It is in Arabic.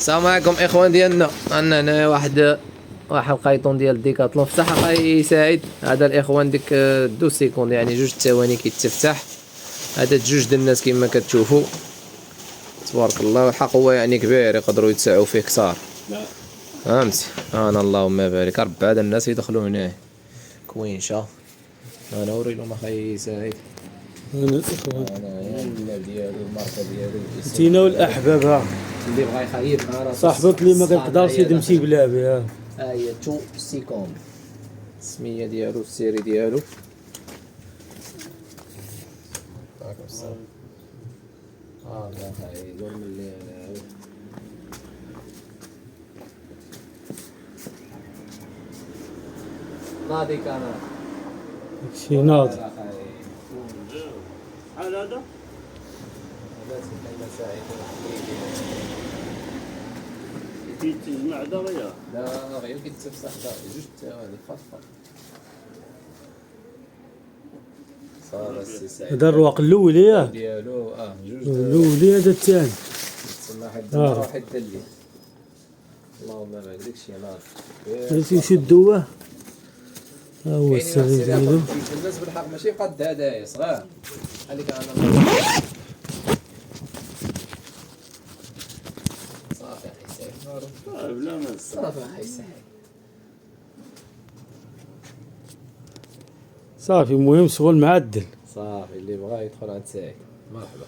السلام عليكم اخوان ديالنا. عندنا هنا واحد القيطون ديال ديكاتلون. فتح اخاي سعيد. هذا الاخوان ديك دو سيكوند، يعني جوج ثواني كيتفتح. هذا جوج د الناس كما كتشوفوا تبارك الله. الحق هو يعني كبير، يقدروا يتسعوا فيه كثار. فهمتي؟ انا اللهم بارك. 4 د الناس يدخلوا هنا كوينشه. انا وري لهم اخاي سعيد. انا الاخوان انا الناب ديالو الماركه ديالو تينا والاحباب ها اللي بغى يخيب مع راسو صاحبك اللي ما كتقدرش يمشي بلا بها. ها هي تو سيكوند، السميه ديالو السيري ديالو. عليكم السلام. لا خاي دور ملي ناضي كاميرا داكشي ناضي. شحال هذا؟ كيتجمع دغيا؟ لا غير كيتفسح جوج ثواني فقط. صافي السي سعيد. هذا الرواق الاول ياك ديالو جوج الاول، هذا الثاني. تسمى واحد النهار واحد الليل. اللهم بارك. داكشي ناضي. بغيتي يشدوه ها هو السر ديالو. الناس بالحق ماشي قد هدايا صغار. خليك انا صافي اخي سعيد. بلا ما صافي اخي سعيد. صافي المهم شغل معدل. صافي اللي بغا يدخل عند سعيد مرحبا.